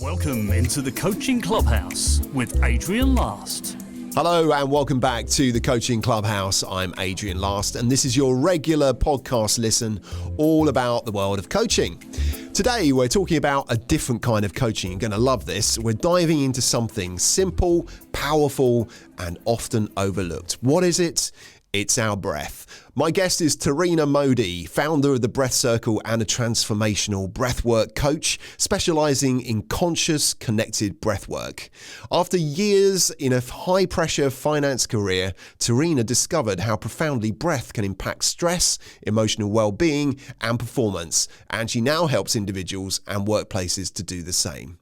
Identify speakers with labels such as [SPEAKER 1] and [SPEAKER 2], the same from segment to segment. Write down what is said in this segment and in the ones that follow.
[SPEAKER 1] Welcome into the Coaching Clubhouse with Adrian Last.
[SPEAKER 2] Hello and welcome back to the Coaching Clubhouse. I'm Adrian Last and this is your regular podcast listen all about the world of coaching. Today we're talking about a different kind of coaching. You're going to love this. We're diving into something simple, powerful and often overlooked. What is it? It's our breath. My guest is Tareena Mody, founder of the Breath Circle and a transformational breathwork coach, specialising in conscious, connected breathwork. After years in a high-pressure finance career, Tareena discovered how profoundly breath can impact stress, emotional well-being and performance, and she now helps individuals and workplaces to do the same.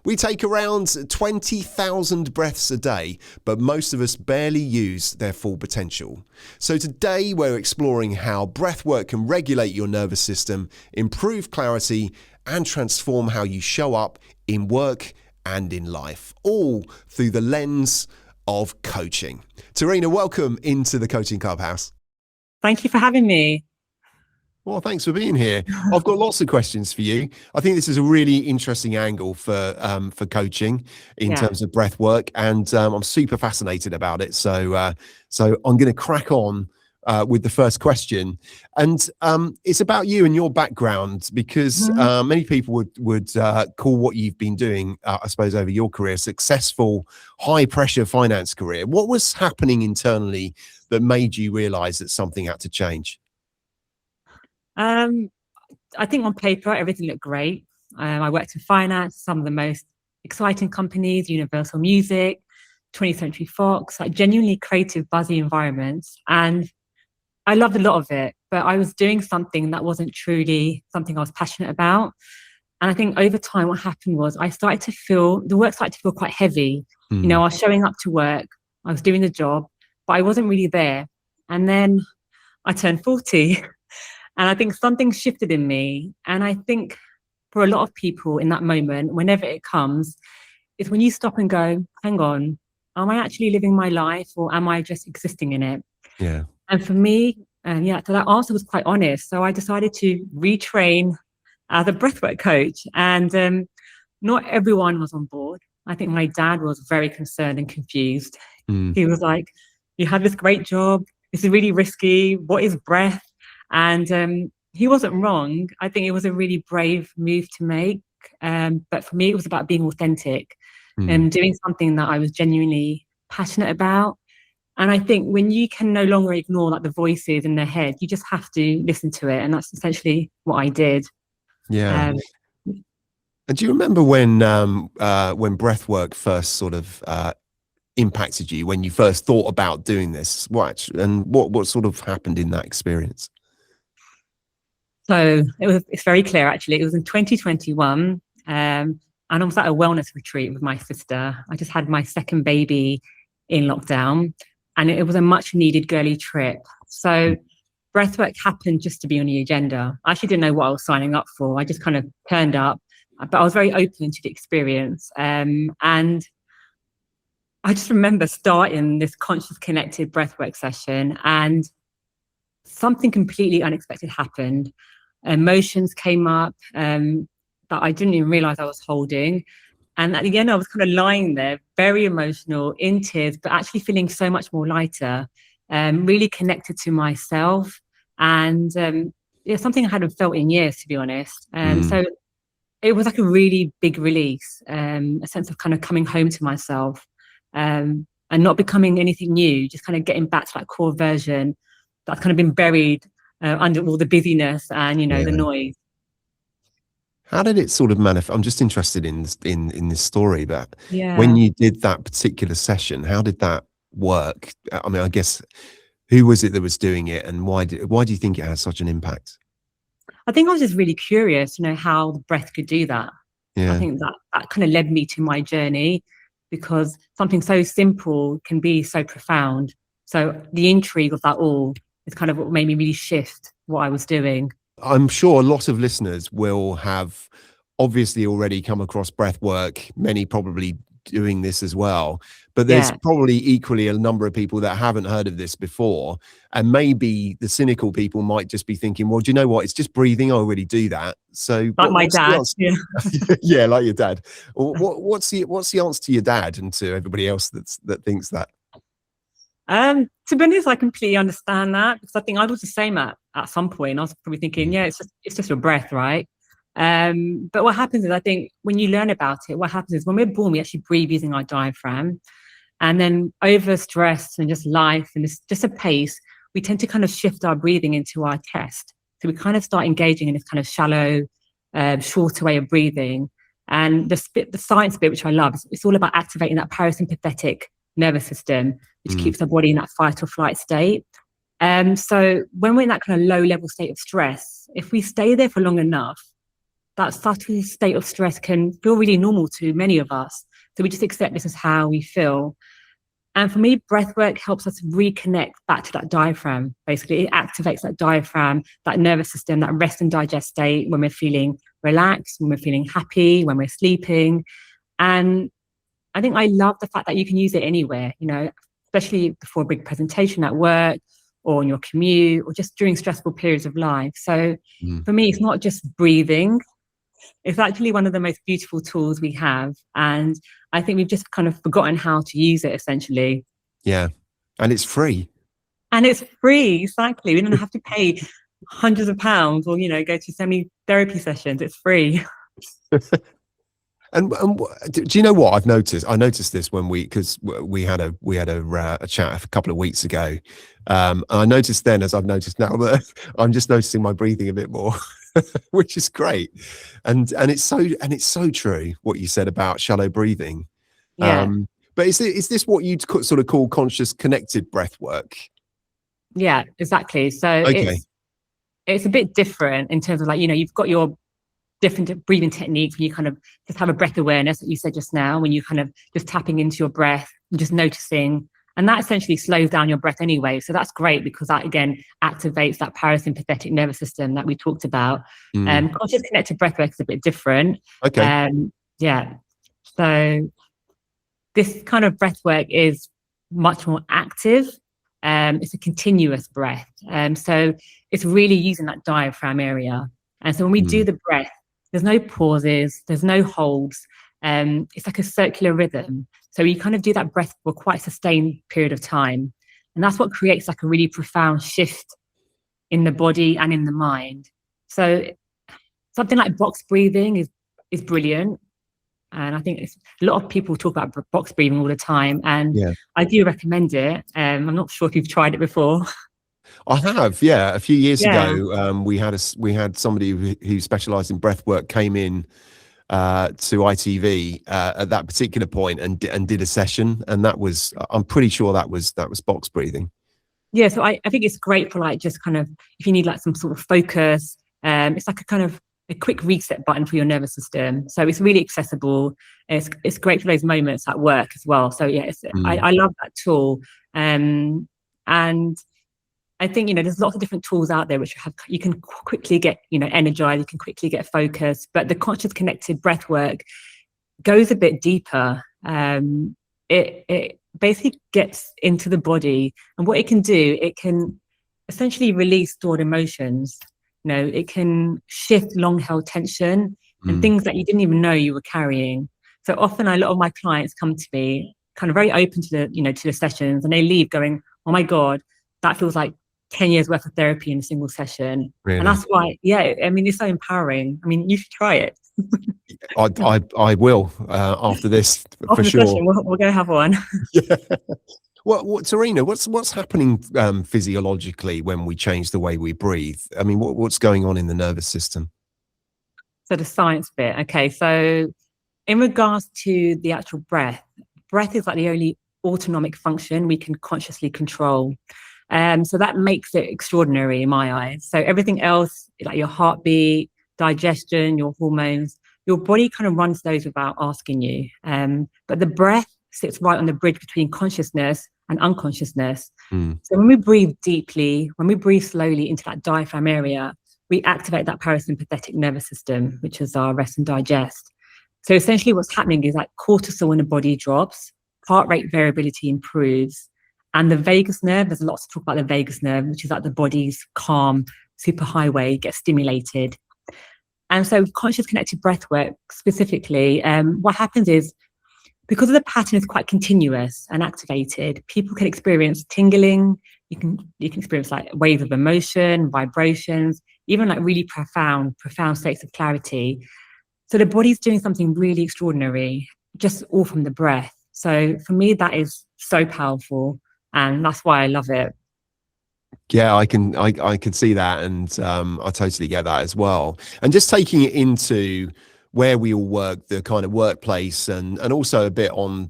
[SPEAKER 2] We take around 20,000 breaths a day, but most of us barely use their full potential. So today we're exploring how breathwork can regulate your nervous system, improve clarity, and transform how you show up in work and in life, all through the lens of coaching. Tareena, welcome into the Coaching Clubhouse.
[SPEAKER 3] Thank you for having me.
[SPEAKER 2] Well, thanks for being here. I've got lots of questions for you. I think this is a really interesting angle for coaching in terms of breath work, and I'm super fascinated about it. So I'm going to crack on with the first question, and it's about you and your background, because many people would call what you've been doing, I suppose, over your career, a successful, high-pressure finance career. What was happening internally that made you realise that something had to change?
[SPEAKER 3] I think on paper, everything looked great. I worked in finance, some of the most exciting companies, Universal Music, 20th Century Fox, like genuinely creative, buzzy environments. And I loved a lot of it, but I was doing something that wasn't truly something I was passionate about. And I think over time, what happened was the work started to feel quite heavy. You know, I was showing up to work, I was doing the job, but I wasn't really there. And then I turned 40. And I think something shifted in me. And I think for a lot of people in that moment, whenever it comes, is when you stop and go, hang on, am I actually living my life or am I just existing in it?
[SPEAKER 2] Yeah.
[SPEAKER 3] And for me, so that answer was quite honest. So I decided to retrain as a breathwork coach. And not everyone was on board. I think my dad was very concerned and confused. He was like, you have this great job. This is really risky. What is breath? And he wasn't wrong. I think it was a really brave move to make. But for me, it was about being authentic and doing something that I was genuinely passionate about. And I think when you can no longer ignore like the voices in their head, you just have to listen to it. And that's essentially what I did.
[SPEAKER 2] Yeah. And do you remember when breathwork first sort of impacted you, when you first thought about doing this? What sort of happened in that experience?
[SPEAKER 3] So it's very clear, actually. It was in 2021, and I was at a wellness retreat with my sister. I just had my second baby in lockdown, and it was a much needed girly trip. So breathwork happened just to be on the agenda. I actually didn't know what I was signing up for. I just kind of turned up, but I was very open to the experience. And I just remember starting this conscious connected breathwork session, and something completely unexpected happened. Emotions came up that I didn't even realize I was holding. And at the end, I was kind of lying there, very emotional, in tears, but actually feeling so much more lighter, really connected to myself. And it's something I hadn't felt in years, to be honest. So it was like a really big release, a sense of kind of coming home to myself and not becoming anything new, just kind of getting back to that core version that's kind of been buried under all the busyness and, the noise.
[SPEAKER 2] How did it sort of manifest? I'm just interested in this story, but when you did that particular session, how did that work? I mean, I guess, who was it that was doing it, and why do you think it had such an impact?
[SPEAKER 3] I think I was just really curious, how the breath could do that.
[SPEAKER 2] Yeah.
[SPEAKER 3] I think that kind of led me to my journey, because something so simple can be so profound. So the intrigue of that all is kind of what made me really shift what I was doing.
[SPEAKER 2] I'm sure a lot of listeners will have obviously already come across breath work. Many probably doing this as well. But there's
[SPEAKER 3] Yeah.
[SPEAKER 2] probably equally a number of people that haven't heard of this before. And maybe the cynical people might just be thinking, well, do you know what? It's just breathing. I already do that. So
[SPEAKER 3] Like my
[SPEAKER 2] what's the
[SPEAKER 3] dad.
[SPEAKER 2] answer?
[SPEAKER 3] Yeah.
[SPEAKER 2] Yeah, like your dad. What's the answer to your dad and to everybody else that thinks that?
[SPEAKER 3] To be honest, I completely understand that, because I think I was the same at some point. I was probably thinking, yeah, it's just your breath, right? But what happens is, I think when you learn about it, what happens is when we're born, we actually breathe using our diaphragm. And then over stress and just life and just a pace, we tend to kind of shift our breathing into our chest. So we kind of start engaging in this kind of shallow, shorter way of breathing. And the science bit, which I love, it's all about activating that parasympathetic nervous system, which keeps our body in that fight or flight state. So when we're in that kind of low level state of stress, if we stay there for long enough, that subtle state of stress can feel really normal to many of us. So we just accept this is how we feel. And for me, breath work helps us reconnect back to that diaphragm. Basically, it activates that diaphragm, that nervous system, that rest and digest state when we're feeling relaxed, when we're feeling happy, when we're sleeping. And I think I love the fact that you can use it anywhere, especially before a big presentation at work or on your commute or just during stressful periods of life. So for me, it's not just breathing. It's actually one of the most beautiful tools we have. And I think we've just kind of forgotten how to use it, essentially.
[SPEAKER 2] Yeah. And it's free.
[SPEAKER 3] And it's free, exactly. We don't have to pay hundreds of pounds or, go to so many therapy sessions. It's free.
[SPEAKER 2] And do you know what I've noticed? I noticed this because we had a chat a couple of weeks ago. And I noticed then, as I've noticed now, that I'm just noticing my breathing a bit more, which is great. And it's so true what you said about shallow breathing.
[SPEAKER 3] Yeah.
[SPEAKER 2] But is this what you'd sort of call conscious connected breath work?
[SPEAKER 3] Yeah, exactly. So
[SPEAKER 2] Okay.
[SPEAKER 3] it's a bit different in terms of you've got your different breathing techniques when you kind of just have a breath awareness that you said just now, when you kind of just tapping into your breath and just noticing, and that essentially slows down your breath anyway. So that's great because that again activates that parasympathetic nervous system that we talked about. Conscious connected breath work is a bit different.
[SPEAKER 2] Okay.
[SPEAKER 3] Yeah. So this kind of breath work is much more active. It's a continuous breath. So it's really using that diaphragm area. And so when we do the breath, there's no pauses, there's no holds. It's like a circular rhythm. So you kind of do that breath for quite a sustained period of time. And that's what creates like a really profound shift in the body and in the mind. So something like box breathing is brilliant. And I think a lot of people talk about box breathing all the time. And I do recommend it. I'm not sure if you've tried it before.
[SPEAKER 2] I have, yeah. A few years ago, we had somebody who specialised in breath work came in to ITV at that particular point and did a session, and I'm pretty sure that was box breathing.
[SPEAKER 3] Yeah, so I think it's great for just kind of if you need some sort of focus. It's like a kind of a quick reset button for your nervous system. So it's really accessible. It's great for those moments at work as well. So yeah, I love that tool. And I think, there's lots of different tools out there which you can quickly get, energized, you can quickly get focused, but the conscious connected breath work goes a bit deeper. It basically gets into the body, and what it can do, it can essentially release stored emotions. It can shift long held tension and things that you didn't even know you were carrying. So often a lot of my clients come to me kind of very open to the sessions, and they leave going, oh my God, that feels like 10 years worth of therapy in a single session. Really? And that's why, it's so empowering. You should try it.
[SPEAKER 2] I will after this
[SPEAKER 3] after
[SPEAKER 2] for sure.
[SPEAKER 3] Session, we'll go have one.
[SPEAKER 2] Yeah. Well, Tareena, what's happening physiologically when we change the way we breathe? What's going on in the nervous system?
[SPEAKER 3] So the science bit. Okay, so in regards to the actual breath is like the only autonomic function we can consciously control. So that makes it extraordinary in my eyes. So everything else, like your heartbeat, digestion, your hormones, your body kind of runs those without asking you. But the breath sits right on the bridge between consciousness and unconsciousness. So when we breathe deeply, when we breathe slowly into that diaphragm area, we activate that parasympathetic nervous system, which is our rest and digest. So essentially what's happening is like cortisol in the body drops, heart rate variability improves, and the vagus nerve, there's lots to talk about the vagus nerve, which is like the body's calm superhighway, gets stimulated. And so conscious connected breath work specifically, what happens is, because the pattern is quite continuous and activated, people can experience tingling. You can experience like waves of emotion, vibrations, even like really profound states of clarity. So the body's doing something really extraordinary, just all from the breath. So for me, that is so powerful, and that's why I love it.
[SPEAKER 2] Yeah, I can see that, and I totally get that as well. And just taking it into where we all work, the kind of workplace, and also a bit on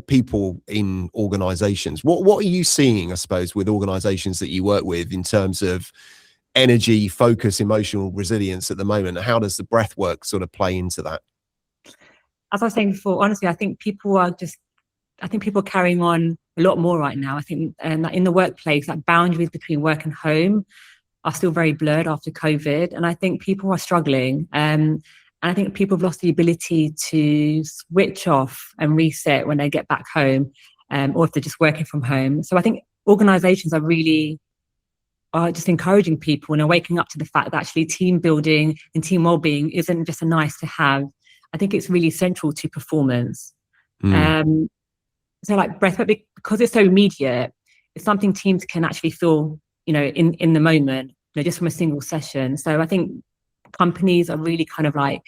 [SPEAKER 2] people in organizations. What are you seeing, I suppose, with organizations that you work with in terms of energy, focus, emotional resilience at the moment? How does the breath work sort of play into that?
[SPEAKER 3] As I was saying before, honestly, I think people are carrying on a lot more right now. I think in the workplace, like boundaries between work and home are still very blurred after COVID. And I think people are struggling. And I think people have lost the ability to switch off and reset when they get back home, or if they're just working from home. So I think organizations are just encouraging people and are waking up to the fact that actually team building and team well-being isn't just a nice to have. I think it's really central to performance. So like breathwork, because it's so immediate, it's something teams can actually feel, in the moment, just from a single session. So I think companies are really kind of like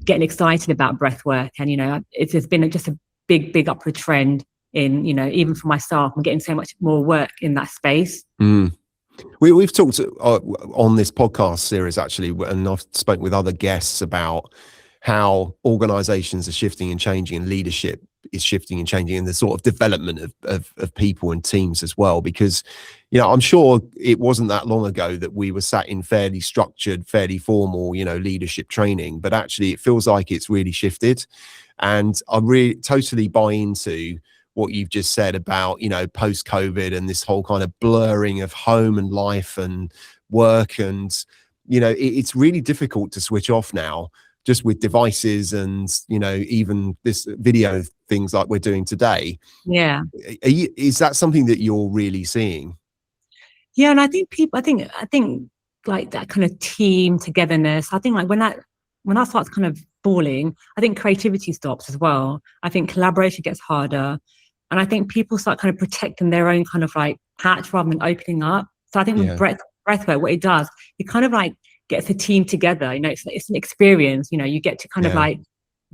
[SPEAKER 3] getting excited about breathwork. And, there's been just a big upward trend in, even for myself, I'm getting so much more work in that space.
[SPEAKER 2] We've talked on this podcast series, actually, and I've spoken with other guests about how organizations are shifting and changing, and leadership is shifting and changing, and the sort of development of people and teams as well. Because, I'm sure it wasn't that long ago that we were sat in fairly structured, fairly formal, leadership training, but actually it feels like it's really shifted. And I really totally buy into what you've just said about, post-COVID and this whole kind of blurring of home and life and work. And, it's really difficult to switch off now, just with devices and, even this video things like we're doing today.
[SPEAKER 3] Yeah.
[SPEAKER 2] Is that something that you're really seeing?
[SPEAKER 3] Yeah. And I think like that kind of team togetherness, I think like when that starts kind of falling, I think creativity stops as well. I think collaboration gets harder. And I think people start kind of protecting their own kind of like patch rather than opening up. So I think with breathwork, what it does, it kind of like gets a team together. It's an experience. You get to kind of like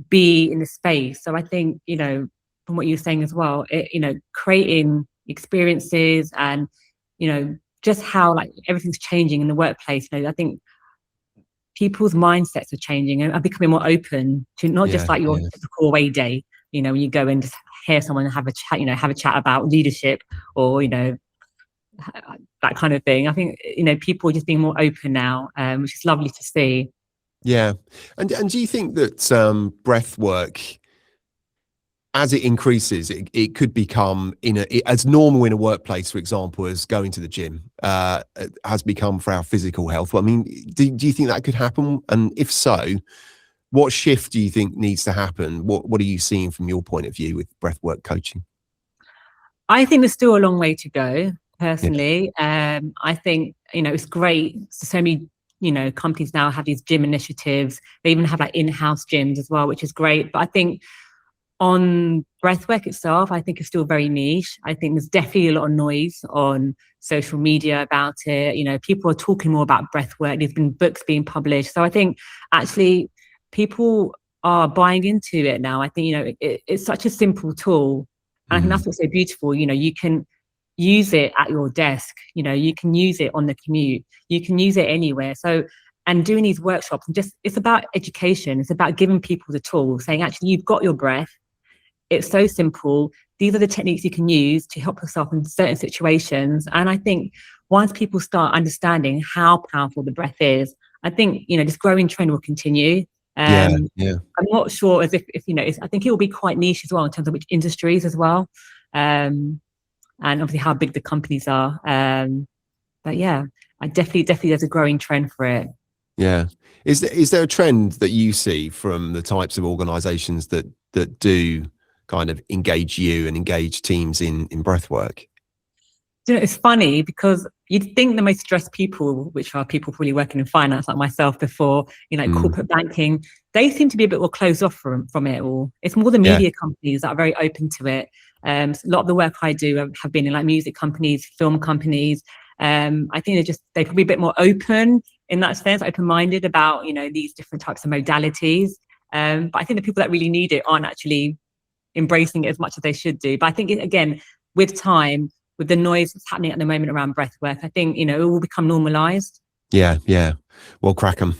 [SPEAKER 3] be in the space. So I think, from what you're saying as well, creating experiences and, just how like everything's changing in the workplace. I think people's mindsets are changing and are becoming more open to not just like your typical away day, when you go and just hear someone have a chat about leadership or, that kind of thing. I think, people are just being more open now, which is lovely to see.
[SPEAKER 2] Yeah. And do you think that breath work, as it increases, it could become as normal in a workplace, for example, as going to the gym has become for our physical health? I mean, do you think that could happen? And if so, what shift do you think needs to happen? What are you seeing from your point of view with breathwork coaching?
[SPEAKER 3] I think there's still a long way to go, personally. I think, it's great. So many, companies now have these gym initiatives. They even have like in-house gyms as well, which is great. But I think on breathwork itself, I think it's still very niche. I think there's definitely a lot of noise on social media about it. People are talking more about breathwork. There's been books being published. So I think actually people are buying into it now. I think, it's such a simple tool. And I think that's what's so beautiful. You can use it at your desk. You can use it on the commute. You can use it anywhere. So, and doing these workshops, it's about education. It's about giving people the tools, saying, actually, you've got your breath. It's so simple. These are the techniques you can use to help yourself in certain situations. And I think once people start understanding how powerful the breath is, I think, this growing trend will continue. I'm not sure as if I think it will be quite niche as well in terms of which industries as well. And obviously how big the companies are. But yeah, I definitely there's a growing trend for it.
[SPEAKER 2] Yeah. Is there a trend that you see from the types of organizations that do kind of engage you and engage teams in breath work?
[SPEAKER 3] You know, it's funny because you'd think the most stressed people, which are people probably working in finance like myself before, you know,
[SPEAKER 2] Mm.
[SPEAKER 3] corporate banking, they seem to be a bit more closed off from it all. It's more the
[SPEAKER 2] Yeah.
[SPEAKER 3] media companies that are very open to it. A lot of the work I do have been in like music companies, film companies. I think they're probably a bit more open in that sense, open-minded about, you know, these different types of modalities. But I think the people that really need it aren't actually embracing it as much as they should do. But I think, again, with time, with the noise that's happening at the moment around breath work, I think, you know, it will become normalized.
[SPEAKER 2] Yeah. Yeah. We'll crack them.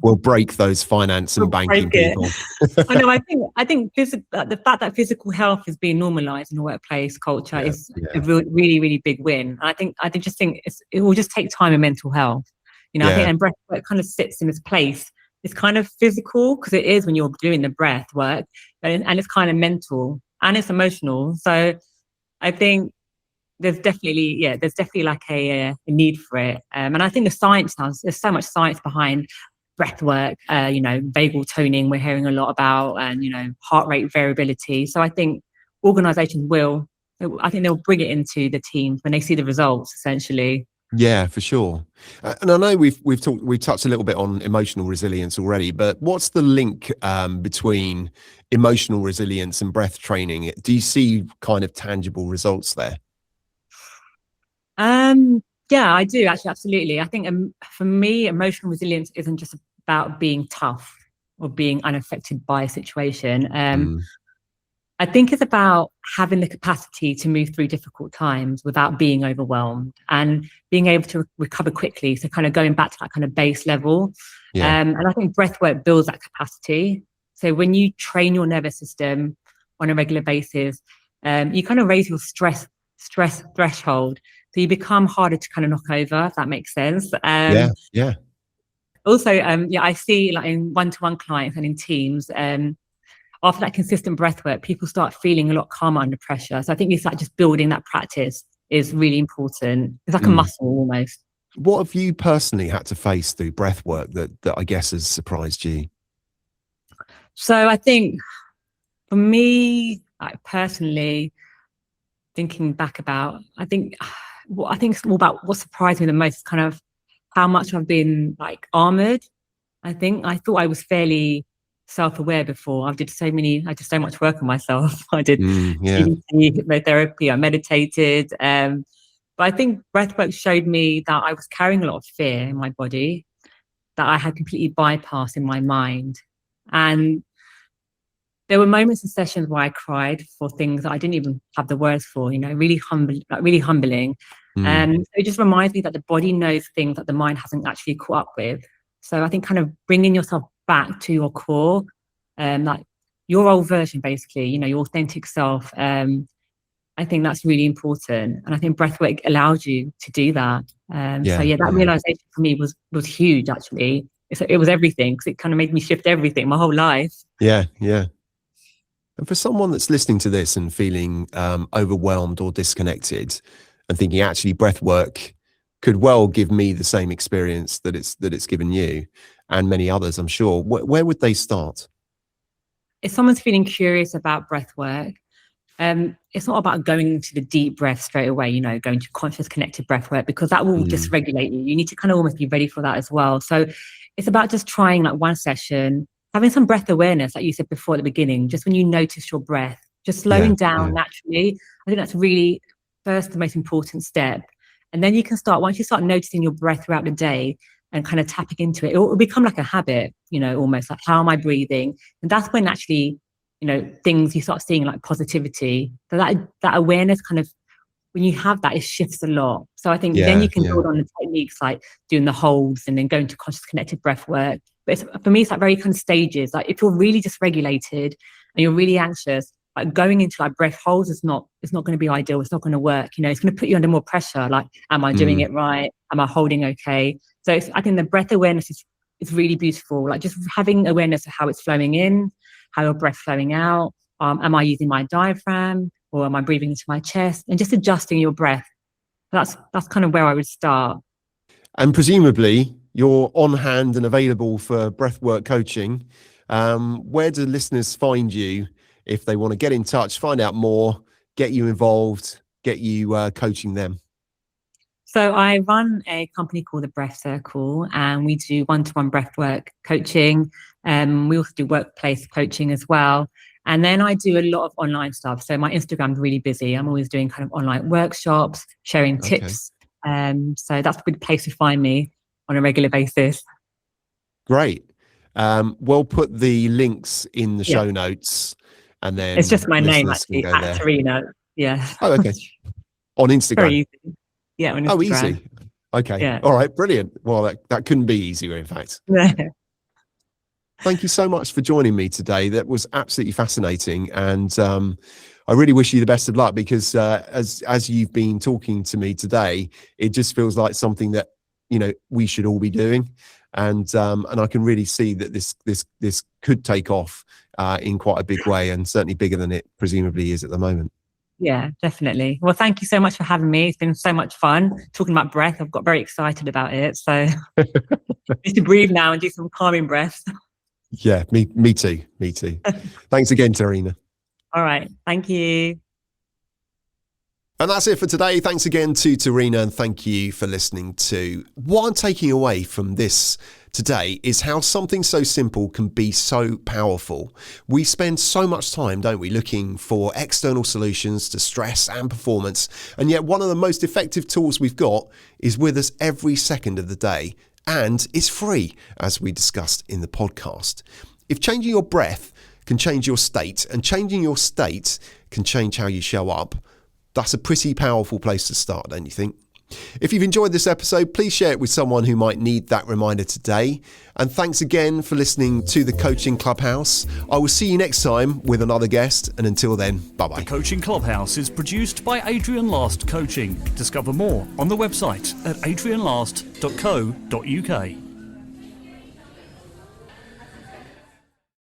[SPEAKER 2] We'll break those finance and
[SPEAKER 3] We'll break
[SPEAKER 2] banking
[SPEAKER 3] it.
[SPEAKER 2] people.
[SPEAKER 3] I know. I think the fact that physical health is being normalized in the workplace culture
[SPEAKER 2] Yeah.
[SPEAKER 3] is
[SPEAKER 2] Yeah.
[SPEAKER 3] a really, really big win. I just think it will just take time and mental health. You know, I think,
[SPEAKER 2] Yeah.
[SPEAKER 3] and breath work kind of sits in its place. It's kind of physical because it is when you're doing the breath work, and it's kind of mental and it's emotional. So I think there's definitely like a need for it. And I think the science now, there's so much science behind breath work, you know, vagal toning we're hearing a lot about, and, you know, heart rate variability. So I think organizations they'll bring it into the teams when they see the results, essentially.
[SPEAKER 2] Yeah, for sure. And I know we've touched a little bit on emotional resilience already, but what's the link between emotional resilience and breath training? Do you see kind of tangible results there?
[SPEAKER 3] Yeah, I do actually, absolutely. I think for me, emotional resilience isn't just about being tough or being unaffected by a situation.
[SPEAKER 2] Mm,
[SPEAKER 3] I think it's about having the capacity to move through difficult times without being overwhelmed and being able to recover quickly. So kind of going back to that kind of base level.
[SPEAKER 2] yeah,
[SPEAKER 3] And I think breath work builds that capacity. So when you train your nervous system on a regular basis, you kind of raise your stress threshold. So you become harder to kind of knock over, if that makes sense.
[SPEAKER 2] yeah, yeah,
[SPEAKER 3] Also, yeah, I see like in one-to-one clients and in teams, after that consistent breath work, people start feeling a lot calmer under pressure. So I think it's like just building that practice is really important. It's like a
[SPEAKER 2] mm.
[SPEAKER 3] muscle almost.
[SPEAKER 2] What have you personally had to face through breath work that I guess has surprised you?
[SPEAKER 3] So I think for me, like personally, thinking back about, I think it's more about what surprised me the most is kind of how much I've been like armored. I thought I was fairly self-aware before. I did so much work on myself. I did
[SPEAKER 2] Yeah,
[SPEAKER 3] CBT, hypnotherapy, I meditated. But I think breathwork showed me that I was carrying a lot of fear in my body that I had completely bypassed in my mind. And there were moments and sessions where I cried for things that I didn't even have the words for, you know, really humbling.
[SPEAKER 2] mm,
[SPEAKER 3] And it just reminds me that the body knows things that the mind hasn't actually caught up with. So I think kind of bringing yourself back to your core, like your old version, basically, you know, your authentic self. I think that's really important. And I think breathwork allowed you to do that. So
[SPEAKER 2] yeah,
[SPEAKER 3] yeah, that
[SPEAKER 2] yeah,
[SPEAKER 3] realization for me was huge, actually. It was everything because it kind of made me shift everything, my whole life.
[SPEAKER 2] yeah, yeah. And for someone that's listening to this and feeling overwhelmed or disconnected and thinking actually breath work could well give me the same experience that it's given you and many others, I'm sure, where would they start?
[SPEAKER 3] If someone's feeling curious about breath work, it's not about going into the deep breath straight away, you know, going to conscious connected breath work, because that will
[SPEAKER 2] Mm,
[SPEAKER 3] dysregulate you. You need to kind of almost be ready for that as well. So it's about just trying like one session, having some breath awareness, like you said before at the beginning, just when you notice your breath, just
[SPEAKER 2] yeah,
[SPEAKER 3] slowing down
[SPEAKER 2] yeah,
[SPEAKER 3] naturally. I think that's really first the most important step. And then you can start, once you start noticing your breath throughout the day and kind of tapping into it, it will become like a habit, you know, almost like, how am I breathing? And that's when actually, you know, things you start seeing like positivity. So that awareness kind of, when you have that, it shifts a lot. So I think then
[SPEAKER 2] yeah,
[SPEAKER 3] you can
[SPEAKER 2] yeah,
[SPEAKER 3] build on the techniques like doing the holds and then going to conscious connected breath work. But for me, it's like very kind of stages. Like if you're really dysregulated and you're really anxious, like going into like breath holds it's not going to be ideal. It's not going to work. You know, it's going to put you under more pressure. Like, am I doing
[SPEAKER 2] mm,
[SPEAKER 3] it right? Am I holding okay? So I think the breath awareness is really beautiful. Like just having awareness of how it's flowing in, how your breath flowing out. Am I using my diaphragm or am I breathing into my chest? And just adjusting your breath. That's kind of where I would start.
[SPEAKER 2] and presumably you're on hand and available for breathwork coaching. Where do listeners find you if they want to get in touch, find out more, get you involved, get you coaching them?
[SPEAKER 3] So I run a company called the Breath Circle, and we do one-to-one breathwork coaching. We also do workplace coaching as well. And then I do a lot of online stuff. So my Instagram's really busy. I'm always doing kind of online workshops, sharing tips. So that's a good place to find me on a regular basis.
[SPEAKER 2] Great. We'll put the links in the show notes, and then
[SPEAKER 3] it's just my name actually, at Tareena. Yeah.
[SPEAKER 2] Oh, okay. On Instagram.
[SPEAKER 3] Very easy. Yeah. On Instagram.
[SPEAKER 2] Oh, easy. Okay. Yeah. All right. Brilliant. Well, that couldn't be easier, in fact. Thank you so much for joining me today. That was absolutely fascinating, and I really wish you the best of luck, because as you've been talking to me today, it just feels like something that we should all be doing, and I can really see that this could take off in quite a big way, and certainly bigger than it presumably is at the moment.
[SPEAKER 3] Yeah, definitely. Well, thank you so much for having me. It's been so much fun talking about breath. I've got very excited about it. So I need to breathe now and do some calming breaths.
[SPEAKER 2] Yeah, me too. Me too. Thanks again, Tareena.
[SPEAKER 3] All right. Thank you.
[SPEAKER 2] And that's it for today. Thanks again to Tareena, and thank you for listening to. What I'm taking away from this today is how something so simple can be so powerful. We spend so much time, don't we, looking for external solutions to stress and performance, and yet one of the most effective tools we've got is with us every second of the day, and it's free, as we discussed in the podcast. If changing your breath can change your state, and changing your state can change how you show up, that's a pretty powerful place to start, don't you think? If you've enjoyed this episode, please share it with someone who might need that reminder today. And thanks again for listening to the Coaching Clubhouse. I will see you next time with another guest. And until then, bye-bye.
[SPEAKER 1] The Coaching Clubhouse is produced by Adrian Last Coaching. Discover more on the website at adrianlast.co.uk.